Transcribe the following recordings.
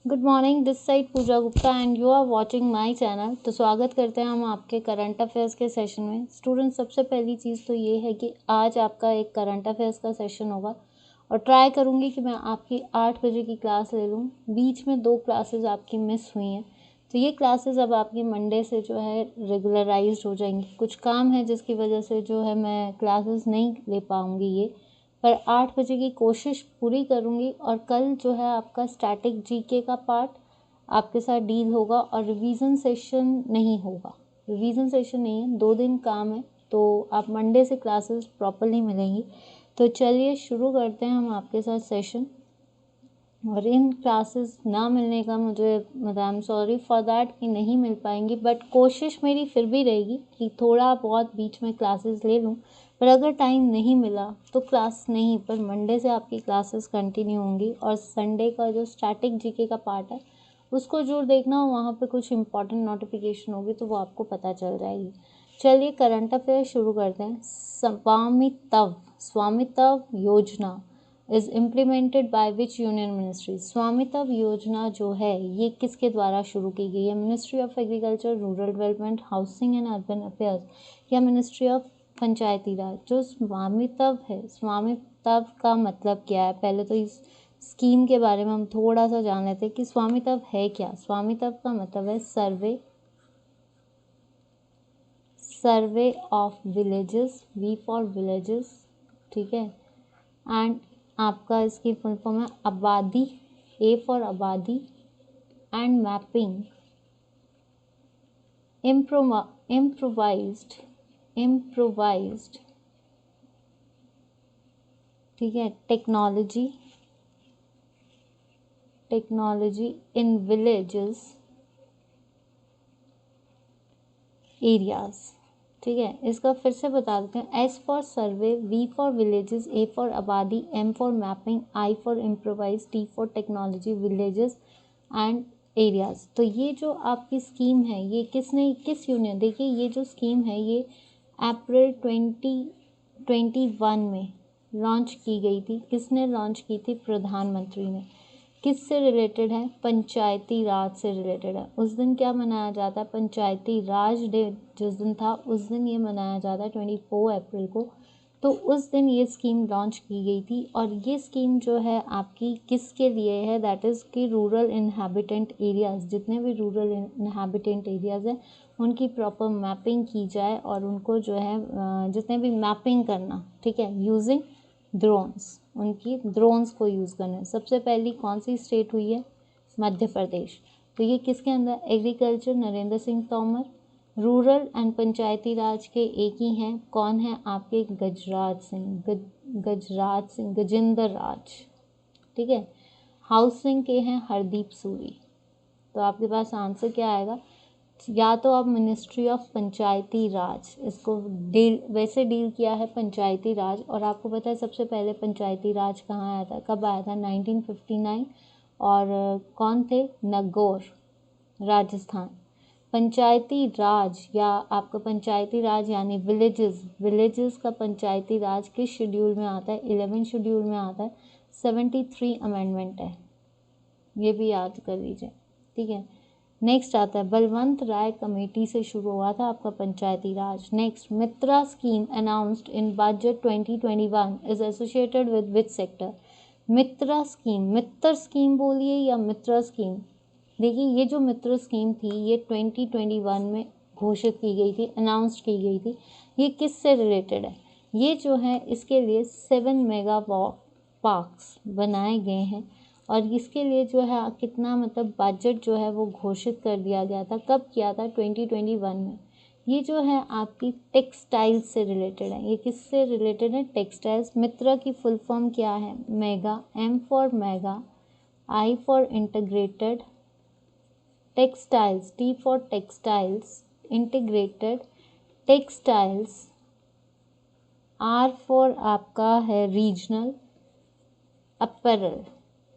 Good morning, this side Pooja Gupta and you are watching my channel. तो स्वागत करते हैं हम आपके करंट अफेयर्स के सेशन में। स्टूडेंट, सबसे पहली चीज़ तो ये है कि आज आपका एक करंट अफेयर्स का सेशन होगा और ट्राई करूँगी कि मैं आपकी 8 बजे की क्लास ले लूँ। बीच में 2 क्लासेस आपकी मिस हुई हैं, तो ये क्लासेस अब आपकी मंडे से जो है रेगुलराइज्ड हो जाएंगी। कुछ काम है जिसकी वजह से जो है मैं क्लासेस नहीं ले पाऊँगी ये, पर 8 बजे की कोशिश पूरी करूँगी। और कल जो है आपका स्टैटिक जीके का पार्ट आपके साथ डील होगा और रिवीजन सेशन नहीं होगा। रिवीजन सेशन नहीं है, 2 दिन काम है, तो आप मंडे से क्लासेस प्रॉपरली मिलेंगी। तो चलिए शुरू करते हैं हम आपके साथ सेशन। और इन क्लासेस ना मिलने का मुझे I am sorry for that कि नहीं मिल पाएंगी, बट कोशिश मेरी फिर भी रहेगी कि थोड़ा बहुत बीच में क्लासेस ले लूँ। पर अगर टाइम नहीं मिला तो क्लास नहीं, पर मंडे से आपकी क्लासेस कंटिन्यू होंगी। और संडे का जो स्टैटिक जीके का पार्ट है उसको जो देखना हो, वहाँ पे कुछ इंपॉर्टेंट नोटिफिकेशन होगी तो वो आपको पता चल जाएगी। चलिए करंट अफेयर शुरू करते हैं। स्वामित्व योजना is implemented by which union ministry. स्वामित्व योजना जो है ये किसके द्वारा शुरू की गई है? Ministry of agriculture, rural development, housing and urban affairs या मिनिस्ट्री ऑफ पंचायती राज। जो स्वामित्व है, स्वामित्व का मतलब क्या है? पहले तो इस स्कीम के बारे में हम थोड़ा सा जान लेते हैं कि स्वामित्व है क्या। स्वामित्व का मतलब है survey of villages, V for villages, ठीक है। एंड आपका इसकी फुल फॉर्म है abadi, A for abadi, and mapping, improvised, ठीक है, टेक्नोलॉजी इन विलेजेस एरियाज, ठीक है। इसका फिर से बता देते हैं। S for survey, V for villages, A for आबादी, M for mapping, I for improvise, T for technology villages and areas. तो ये जो आपकी स्कीम है ये किस यूनियन, देखिए ये जो स्कीम है ये अप्रैल 2021 में लॉन्च की गई थी। किसने लॉन्च की थी? प्रधानमंत्री ने। किससे रिलेटेड है? पंचायती राज से रिलेटेड है। उस दिन क्या मनाया जाता है? पंचायती राज डे जिस दिन था उस दिन ये मनाया जाता है 24 अप्रैल को। तो उस दिन ये स्कीम लॉन्च की गई थी। और ये स्कीम जो है आपकी किसके लिए है? दैट इज़ कि रूरल इनहैबिटेंट एरियाज़, जितने भी रूरल इनहैबिटेंट एरियाज़ हैं उनकी प्रॉपर मैपिंग की जाए और उनको जो है जितने भी मैपिंग करना, ठीक है, यूजिंग ड्रोन्स, उनकी ड्रोन्स को यूज़ करना है। सबसे पहली कौन सी स्टेट हुई है? मध्य प्रदेश। तो ये किसके अंदर? Agriculture Narendra Singh Tomar. Rural and panchayati raj के एक ही हैं, कौन है आपके? गजेंद्र राज, ठीक है। हाउसिंग के हैं हरदीप सूरी। तो आपके पास आंसर क्या आएगा? या तो आप मिनिस्ट्री ऑफ पंचायती राज, इसको वैसे डील किया है पंचायती राज। और आपको पता है सबसे पहले पंचायती राज कहाँ आया था, कब आया था? 1959। और कौन थे? नगौर, राजस्थान। पंचायती राज या आपका पंचायती राज यानी विलेजेस का पंचायती राज किस शेड्यूल में आता है? 11 शेड्यूल में आता है। 73 अमेंडमेंट है, ये भी याद कर लीजिए, ठीक है। नेक्स्ट आता है बलवंत राय कमेटी से शुरू हुआ था आपका panchayati raj. Next, Mitra scheme announced in budget 2021 is associated with which sector? Mitra scheme बोलिए या मित्रा स्कीम। देखिए ये जो मित्र स्कीम थी ये 2021 में घोषित की गई थी, अनाउंस की गई थी। ये किससे रिलेटेड है? ये जो है इसके लिए 7 मेगा पार्क्स बनाए गए हैं। और इसके लिए जो है कितना मतलब बजट जो है वो घोषित कर दिया गया था। कब किया था? 2021 में। ये जो है आपकी टेक्सटाइल्स से रिलेटेड है। ये किससे रिलेटेड है? टेक्सटाइल्स। मित्रा की फुल फॉर्म क्या है? Mega, M for mega, I for integrated, textiles, T for textiles, integrated textiles, R for आपका है regional, apparel,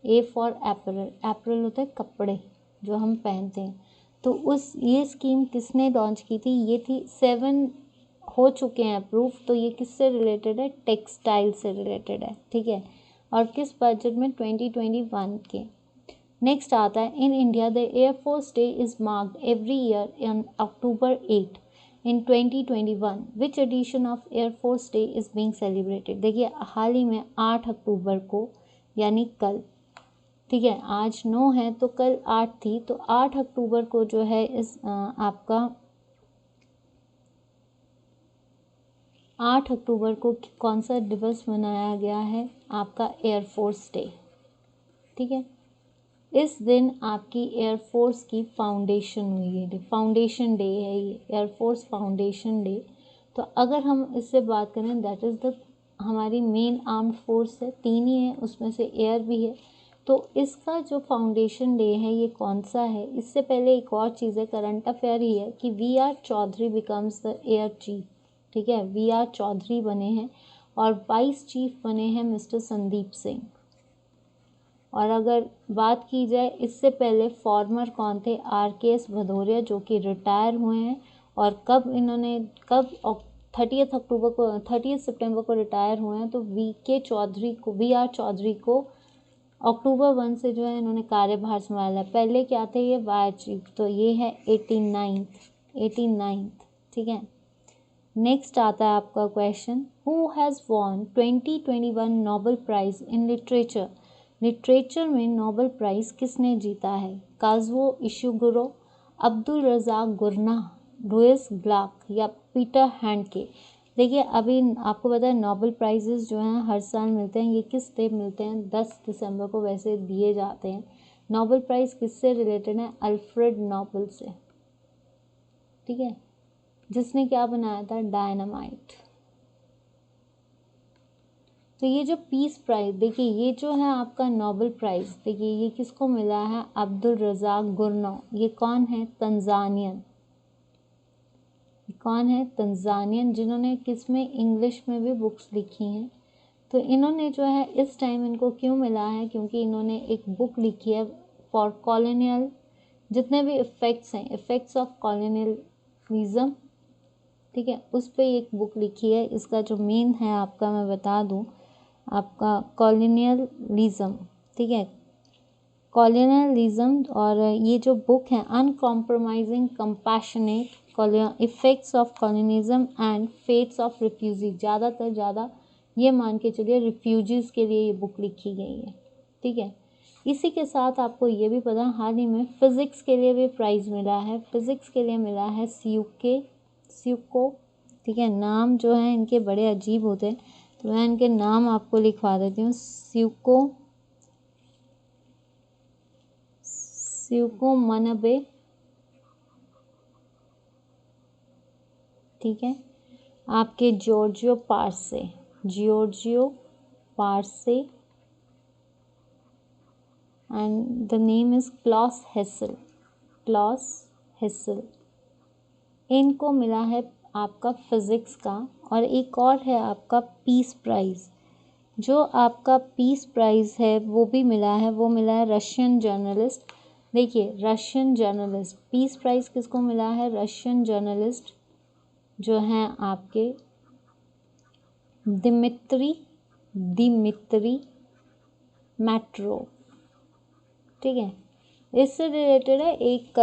A for apparel. Apparel होता है कपड़े जो हम पहनते हैं। तो ये स्कीम किसने लॉन्च की थी? ये थी 7 हो चुके हैं अप्रूव। तो ये किससे रिलेटेड है? टेक्सटाइल से रिलेटेड है, ठीक है। और किस बजट में? 2021 के। नेक्स्ट आता है in India the air force day is marked every year in October 8 in 2021 which edition of air force day is being celebrated. देखिए हाल ही में 8 अक्टूबर को यानी कल, ठीक है, आज 9 है तो कल 8 थी, तो 8 अक्टूबर को जो है इस आपका 8 अक्टूबर को कौन सा दिवस मनाया गया है, आपका एयरफोर्स डे, ठीक है। इस दिन आपकी एयरफोर्स की फाउंडेशन हुई है, फाउंडेशन डे है ये, एयरफोर्स फाउंडेशन डे। तो अगर हम इससे बात करें दैट इज़ द हमारी मेन आर्म्ड फोर्स है, 3 ही है, उसमें से एयर भी है। तो इसका जो फाउंडेशन डे है ये कौन सा है। इससे पहले एक और चीज़ है, करंट अफेयर ही है कि V R Chaudhari becomes the air chief, ठीक है, वी आर चौधरी बने हैं और वाइस चीफ बने हैं मिस्टर संदीप सिंह। और अगर बात की जाए इससे पहले फॉर्मर कौन थे, RKS भदौरिया जो कि रिटायर हुए हैं। और कब इन्होंने 30 सितंबर को रिटायर हुए हैं। तो VR चौधरी को अक्टूबर 1 से जो है इन्होंने कार्यभार संभाला। पहले क्या थे ये वायर चीफ, तो ये है 89th, ठीक है। नेक्स्ट आता है आपका question, who has won 2021 Nobel prize in literature. Literature में नोबेल प्राइज़ किसने जीता है, Kazuo Ishiguro, Abdul Razak Gurnah, Louise Gluck या पीटर हैंडके। देखिए अभी आपको पता है नोबेल प्राइजेस जो हैं हर साल मिलते हैं, ये किस डे मिलते हैं, 10 दिसंबर को वैसे दिए जाते हैं। नोबेल प्राइज़ किससे रिलेटेड है, अल्फ्रेड नोबेल से, ठीक है, जिसने क्या बनाया था, डायनामाइट। तो ये जो पीस प्राइज़, देखिए ये जो है आपका नोबेल प्राइज़, देखिए ये किसको मिला है, अब्दुल रज़ाक गुरनाह। ये कौन है, तंजानियन, कौन है, तंजानियन, जिन्होंने किस में, इंग्लिश में भी बुक्स लिखी हैं। तो इन्होंने जो है इस टाइम इनको क्यों मिला है, क्योंकि इन्होंने एक बुक लिखी है फॉर कॉलोनियल, जितने भी इफ़ेक्ट्स हैं, इफ़ेक्ट्स ऑफ कॉलोनियलिज्म, ठीक है, उस पर एक बुक लिखी है। इसका जो मेन है आपका मैं बता दूं, आपका कॉलोनियलिज्म, ठीक है, कॉलोनियलिज्म। और ये जो बुक है uncompromising compassionate effects of colonialism and fates of refugee, ज़्यादा ये मान के चलिए रिफ्यूजीज़ के लिए ये बुक लिखी गई है, ठीक है। इसी के साथ आपको ये भी पता, हाल ही में फिज़िक्स के लिए भी प्राइज़ मिला है। फिज़िक्स के लिए मिला है स्यूको, ठीक है, नाम जो है इनके बड़े अजीब होते हैं, तो मैं इनके नाम आपको लिखवा देती हूँ, स्यूको मनबे, ठीक है, आपके Giorgio Parisi and the name is Klaus Hassel. इनको मिला है आपका फिज़िक्स का। और एक और है आपका पीस प्राइज़, जो आपका पीस प्राइज़ है वो भी मिला है, वो मिला है रशियन जर्नलिस्ट। देखिए रशियन जर्नलिस्ट, पीस प्राइज़ किसको मिला है, रशियन जर्नलिस्ट जो हैं आपके दिमित्री मैट्रो, ठीक है। इससे रिलेटेड है एक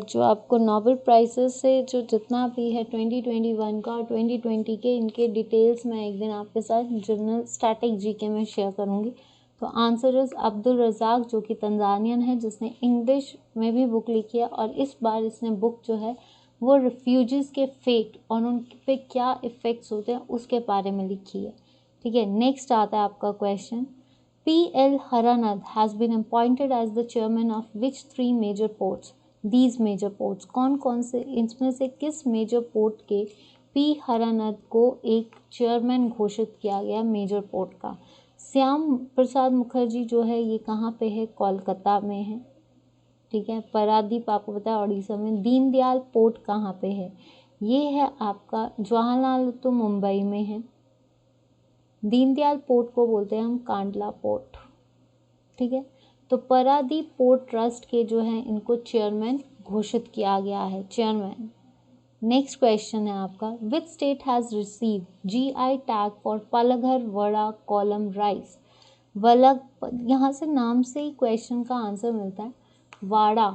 जो आपको नोबेल प्राइजेस से जो जितना भी है 2021 का और 2020 के, इनके डिटेल्स मैं एक दिन आपके साथ जनरल स्टैटिक जीके में शेयर करूँगी। तो आंसर इज़ अब्दुल रज़ाक, जो कि तंजानियन है, जिसने इंग्लिश में भी बुक लिखी है। और इस बार इसने बुक जो है वो रिफ्यूजीज़ के फेट और उन पे क्या इफ़ेक्ट्स होते हैं उसके बारे में लिखी है, ठीक है। नेक्स्ट आता है आपका question, P.L. Haranand has been appointed as the chairman of which 3 major ports? These major ports कौन से, इसमें से किस मेजर पोर्ट के P. हरानंद को एक चेयरमैन घोषित किया गया मेजर पोर्ट का। श्याम प्रसाद मुखर्जी जो है ये कहाँ पे है, कोलकाता में है, ठीक है। पारादीप आपको पता है उड़ीसा में। दीनदयाल पोर्ट कहाँ पे है, ये है आपका जवाहरलाल, तो मुंबई में है। दीनदयाल पोर्ट को बोलते हैं हम कांडला पोर्ट, ठीक है। तो पारादीप पोर्ट ट्रस्ट के जो है इनको चेयरमैन घोषित किया गया है, चेयरमैन। नेक्स्ट क्वेश्चन है आपका, which state has receive GI tag for Palghar Wada Kolam rice. वलग, यहाँ से नाम से ही क्वेश्चन का आंसर मिलता है, वाड़ा,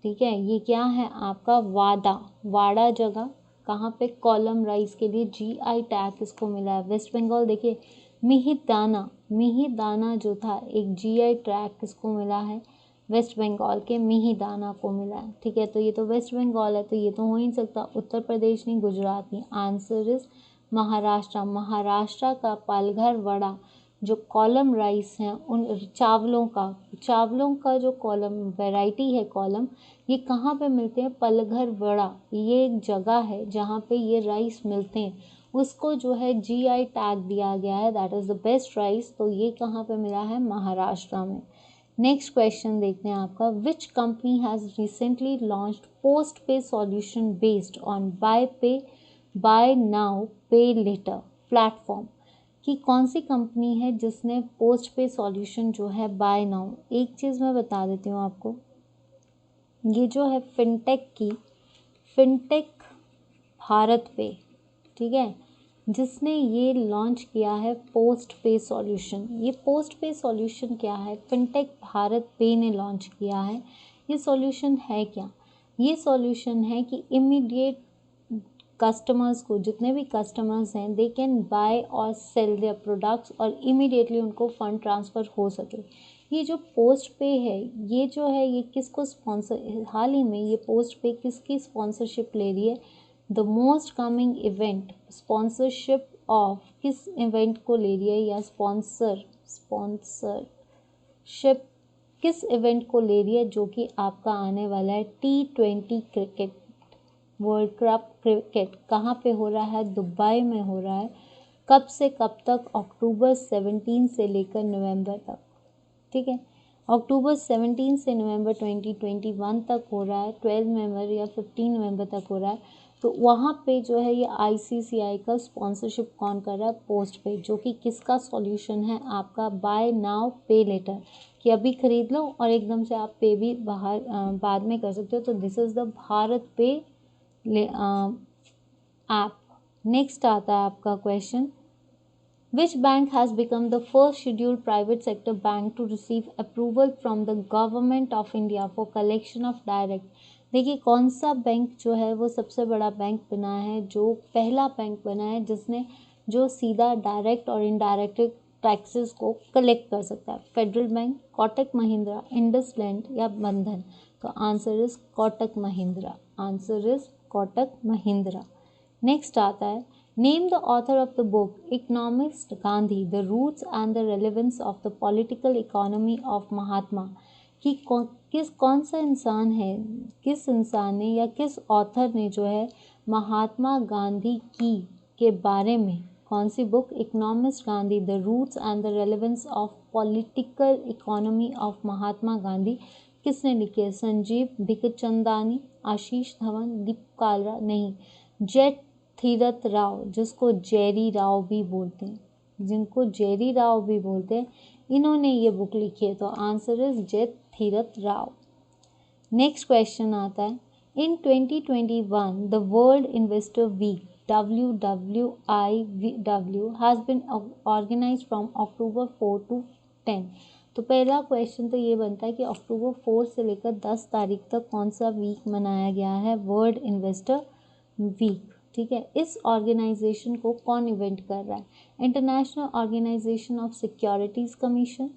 ठीक है। ये क्या है आपका वादा, वाड़ा जगह कहाँ पे, कॉलम राइस के लिए GI टैग इसको मिला है। वेस्ट बंगाल देखिए मिहिदाना, मिहिदाना जो था एक GI टैग किसको मिला है, वेस्ट बंगाल के मिहिदाना को मिला है, ठीक है। तो ये तो वेस्ट बंगाल है, तो ये तो हो ही नहीं सकता, उत्तर प्रदेश नहीं, गुजरात नहीं, आंसर इज महाराष्ट्र। महाराष्ट्र का पालघर वड़ा जो कॉलम राइस हैं, उन चावलों का जो कॉलम वैरायटी है, कॉलम, ये कहाँ पे मिलते हैं, पलघर वड़ा, ये एक जगह है जहाँ पे ये राइस मिलते हैं, उसको जो है GI टैग दिया गया है, that is the best rice. तो ये कहाँ पे मिला है, महाराष्ट्र में। नेक्स्ट क्वेश्चन देखते हैं आपका, which company has recently launched post pay solution based on buy now pay later platform, कि कौन सी कंपनी है जिसने पोस्ट पे सॉल्यूशन जो है बाय नाउ, एक चीज़ मैं बता देती हूँ आपको, ये जो है फिनटेक भारत पे, ठीक है, जिसने ये लॉन्च किया है पोस्ट पे सॉल्यूशन। ये पोस्ट पे सॉल्यूशन क्या है, फिनटेक भारत पे ने लॉन्च किया है। ये सॉल्यूशन है क्या, ये सॉल्यूशन है कि इमीडिएट कस्टमर्स को, जितने भी कस्टमर्स हैं, दे कैन बाय और सेल देयर प्रोडक्ट्स और इमीडिएटली उनको फंड ट्रांसफ़र हो सके। ये जो पोस्ट पे है, ये जो है ये किसको स्पॉन्सर, हाल ही में ये पोस्ट पे किसकी स्पॉन्सरशिप ले रही है, the most coming event, sponsorship of किस इवेंट को ले रही है, या स्पॉन्सरशिप किस इवेंट को ले रही है, जो कि आपका आने वाला है T20 cricket world cup cricket, कहाँ पे हो रहा है, दुबई में हो रहा है। कब से कब तक, अक्टूबर 17 से लेकर नवंबर तक, ठीक है, अक्टूबर 17 से नवंबर 2021 तक हो रहा है, 12 नवंबर या 15 नवंबर तक हो रहा है। तो वहाँ पे जो है ये ICCI का स्पॉन्सरशिप कौन कर रहा है, पोस्ट पे, जो कि किसका सॉल्यूशन है, आपका बाय नाउ पे लेटर, कि अभी खरीद लो और एकदम से आप पे भी बाद में कर सकते हो। तो दिस इज़ द भारत पे ऐप। नेक्स्ट आता है आपका question, Which bank has become the first scheduled private sector bank to receive approval from the Government of India for collection of direct? देखिए कौन सा बैंक जो है वो सबसे बड़ा बैंक बना है, जो पहला बैंक बना है जिसने जो सीधा डायरेक्ट और इनडायरेक्ट टैक्सेस को कलेक्ट कर सकता है, federal bank, Kotak Mahindra, IndusInd या बंधन। तो answer is Kotak Mahindra, answer is Kotak Mahindra. Next आता है, Name the author of the book Economist Gandhi, The Roots and the Relevance of the Political Economy of Mahatma, कि कौन सा इंसान है, किस इंसान ने या किस ऑथर ने जो है महात्मा गांधी की के बारे में कौन सी book, economist Gandhi, the roots and the relevance of political economy of Mahatma Gandhi, किसने लिखी है, संजीव भिकचंदानी, आशीष धवन, दीप कालरा, नहीं, जेट थीरथ राव, जिसको जेरी राव भी बोलते हैं, इन्होंने ये बुक लिखी है। तो answer is Jaithirth Rao. Next question आता है, in 2021 the world investor week WWIW has been organised from October 4 to 10। तो पहला क्वेश्चन तो ये बनता है कि अक्टूबर 4 से लेकर 10 तारीख तक कौन सा वीक मनाया गया है, वर्ल्ड इन्वेस्टर वीक, ठीक है। इस ऑर्गेनाइजेशन को कौन इवेंट कर रहा है, international organisation of securities commission,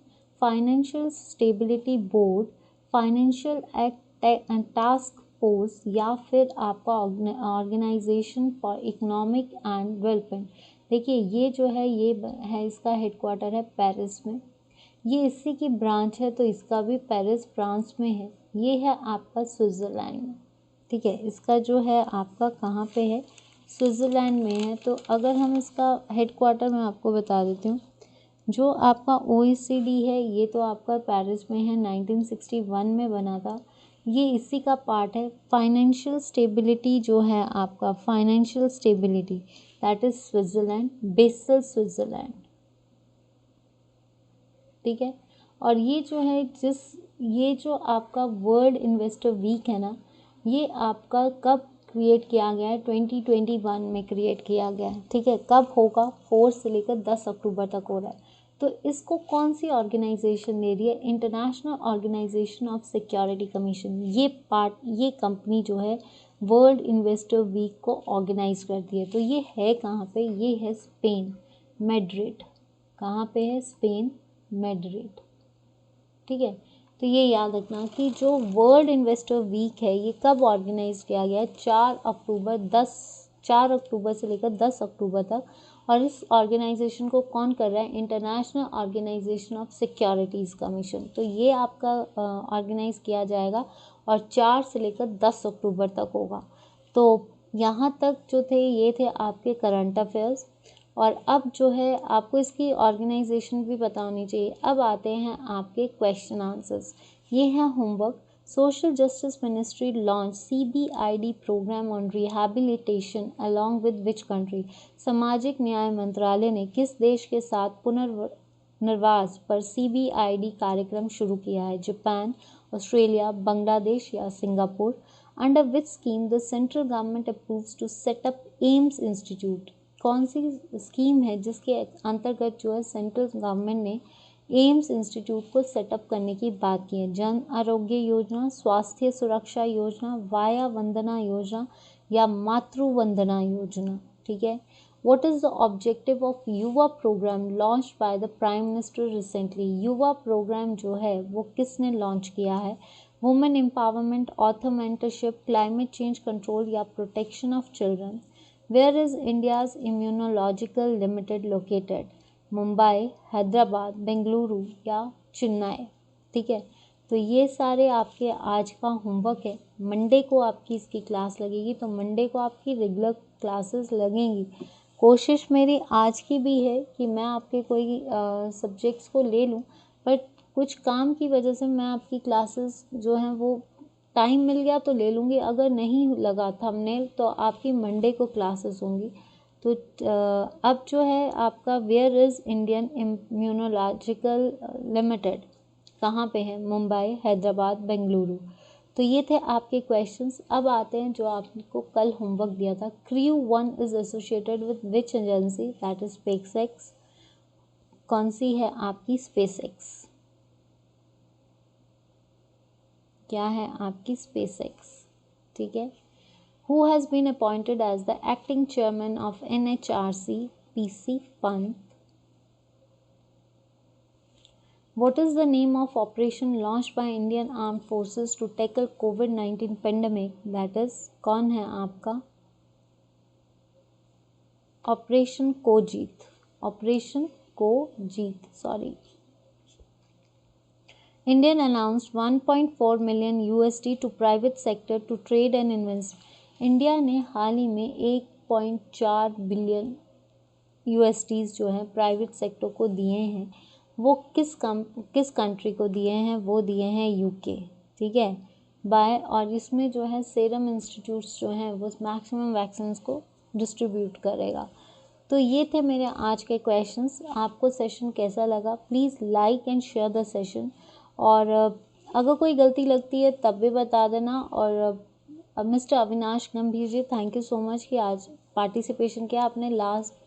financial stability board, financial act task force, या फिर आपका organisation for economic and development. देखिए ये जो है ये है, इसका हेडक्वार्टर है पेरिस में, ये इसी की ब्रांच है, तो इसका भी पेरिस फ्रांस में है। ये है आपका स्विट्ज़रलैंड में, ठीक है, इसका जो है आपका कहाँ पे है, स्विट्ज़रलैंड में है। तो अगर हम इसका हेडक्वार्टर मैं आपको बता देती हूँ, जो आपका OECD है ये तो आपका पेरिस में है, 1961 में बना था, ये इसी का पार्ट है। फाइनेंशियल स्टेबिलिटी जो है आपका, financial stability that is Switzerland, Basel Switzerland, ठीक है। और ये जो है ये जो आपका वर्ल्ड इन्वेस्टर वीक है ना, ये आपका कब क्रिएट किया गया है, 2021 में क्रिएट किया गया है, ठीक है। कब होगा, 4 से लेकर 10 अक्टूबर तक हो रहा है। तो इसको कौन सी ऑर्गेनाइजेशन दे रही है? International organisation of security commission. ये कंपनी जो है वर्ल्ड इन्वेस्टर वीक को ऑर्गेनाइज करती है। तो ये है कहाँ पे? ये है स्पेन, मैड्रिड। कहाँ पे है? Spain, Madrid. ठीक है, तो ये याद रखना कि जो वर्ल्ड इन्वेस्टर वीक है ये कब ऑर्गेनाइज किया गया है? 4 अक्टूबर से लेकर 10 अक्टूबर तक। और इस ऑर्गेनाइजेशन को कौन कर रहा है? International organisation of securities commission. तो ये आपका ऑर्गेनाइज किया जाएगा और 4 से लेकर 10 अक्टूबर तक होगा। तो यहाँ तक जो थे ये थे आपके करंट अफेयर्स। और अब जो है आपको इसकी ऑर्गेनाइजेशन भी पता होनी चाहिए। अब आते हैं आपके क्वेश्चन आंसर्स। ये है homework. Social justice ministry launch CBID programme on rehabilitation along with which country? सामाजिक न्याय मंत्रालय ने किस देश के साथ पुनर्वास पर CBID कार्यक्रम शुरू किया है? जापान, ऑस्ट्रेलिया, बांग्लादेश या Singapore? Under which scheme the central government approves to set up AIIMS institute? कौन सी स्कीम है जिसके अंतर्गत जो है सेंट्रल गवर्नमेंट ने एम्स इंस्टीट्यूट को सेटअप करने की बात की है? जन आरोग्य योजना, स्वास्थ्य सुरक्षा योजना, वाया वंदना योजना या मातृ वंदना योजना? ठीक है। What is the objective of Yuva program launch by the prime minister recently? Yuva program जो है वो किसने लॉन्च किया है? Women empowerment, author mentorship, climate change control या protection of children? Where is India's Immunological Limited located? Mumbai, Hyderabad, Bengaluru या चेन्नई? ठीक है, तो ये सारे आपके आज का होमवर्क है। मंडे को आपकी इसकी क्लास लगेगी, तो मंडे को आपकी रेगुलर क्लासेस लगेंगी। कोशिश मेरी आज की भी है कि मैं आपके कोई सब्जेक्ट्स को ले लूँ, बट कुछ काम की वजह से मैं आपकी क्लासेस जो हैं वो टाइम मिल गया तो ले लूँगी, अगर नहीं लगा थंबनेल तो आपकी मंडे को क्लासेस होंगी। तो अब जो है आपका where is Indian immunological limited कहाँ पे है? मुंबई, हैदराबाद, बेंगलुरु। तो ये थे आपके क्वेश्चंस। अब आते हैं जो आपको कल होमवर्क दिया था। Crew 1 is associated with which agency? That is SpaceX. कौन सी है आपकी स्पेसएक्स? क्या है आपकी स्पेसएक्स? ठीक है। Who has been appointed as the acting chairman of NHRC? PC Pant. What is the name of operation launched by Indian Armed Forces to tackle COVID-19 pandemic? That is, कौन है आपका? ऑपरेशन कोजीत। Operation कोजीत, sorry. Indian announced 1.4 million USD to private sector to trade and invest. India ने हाल ही में 1.4 billion USDs जो है private sector को दिए हैं। वो किस कंट्री को दिए हैं? वो दिए हैं UK। ठीक है, और इसमें जो है सीरम इंस्टीट्यूट्स जो हैं वो मैक्सिमम वैक्सीन को डिस्ट्रीब्यूट करेगा। तो ये थे मेरे आज के क्वेश्चंस। आपको सेशन कैसा लगा? Please like and share the session. और अगर कोई गलती लगती है तब भी बता देना। और मिस्टर अविनाश गंभीर जी, थैंक यू सो मच कि आज पार्टिसिपेशन किया आपने।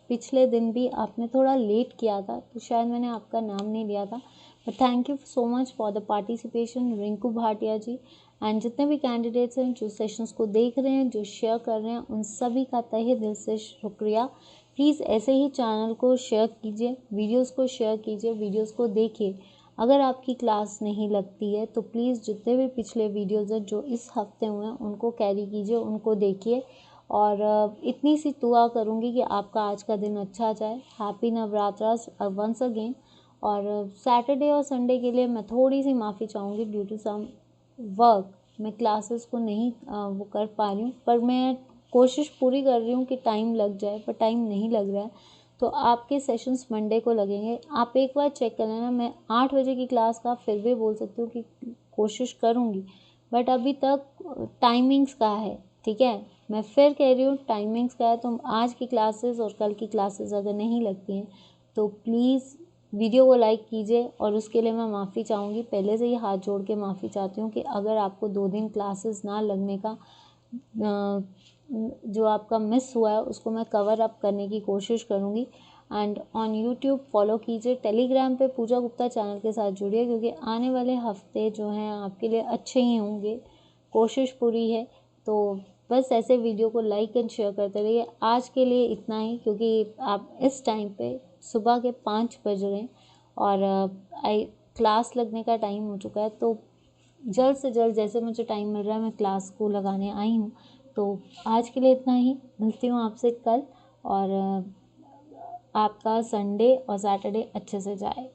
पिछले दिन भी आपने थोड़ा लेट किया था तो शायद मैंने आपका नाम नहीं लिया था, but thank you so much for the participation. Rinku Bhatia ji and जितने भी कैंडिडेट्स हैं जो सेशंस को देख रहे हैं, जो शेयर कर रहे हैं, उन सभी का तहे दिल से शुक्रिया। प्लीज़ ऐसे ही चैनल को शेयर कीजिए, वीडियोस को शेयर कीजिए, वीडियोस को देखिए। अगर आपकी क्लास नहीं लगती है तो प्लीज़ जितने भी पिछले वीडियोज़ हैं जो इस हफ्ते हुए हैं उनको कैरी कीजिए, उनको देखिए। और इतनी सी दुआ करूँगी कि आपका आज का दिन अच्छा जाए। Happy Navratras once again. और सैटरडे और संडे के लिए मैं थोड़ी सी माफ़ी चाहूँगी, ड्यू टू सम वर्क मैं क्लासेस को नहीं वो कर पा रही हूँ, पर मैं कोशिश पूरी कर रही हूँ कि टाइम लग जाए, पर टाइम नहीं लग रहा है। तो आपके सेशंस मंडे को लगेंगे। आप एक बार चेक कर लेना। मैं 8 बजे की क्लास का फिर भी बोल सकती हूँ कि कोशिश करूँगी, बट अभी तक टाइमिंग्स का है। ठीक है, मैं फिर कह रही हूँ टाइमिंग्स का है। तो आज की क्लासेस और कल की क्लासेस अगर नहीं लगती हैं तो प्लीज़ वीडियो को लाइक कीजिए। और उसके लिए मैं माफ़ी चाहूँगी, पहले से ही हाथ जोड़ के माफ़ी चाहती हूँ कि अगर आपको 2 दिन क्लासेस ना लगने का जो आपका मिस हुआ है उसको मैं कवर अप करने की कोशिश करूँगी। एंड ऑन यूट्यूब फॉलो कीजिए। टेलीग्राम पे पूजा गुप्ता चैनल के साथ जुड़िए, क्योंकि आने वाले हफ्ते जो हैं आपके लिए अच्छे ही होंगे, कोशिश पूरी है। तो बस ऐसे वीडियो को लाइक एंड शेयर करते रहिए। आज के लिए इतना ही, क्योंकि आप इस टाइम पे सुबह के 5 बज रहे हैं और क्लास लगने का टाइम हो चुका है। तो जल्द से जल्द जैसे मुझे टाइम मिल रहा है मैं क्लास को लगाने आई हूँ। तो आज के लिए इतना ही, मिलती हूँ आपसे कल, और आपका संडे और सैटरडे अच्छे से जाए।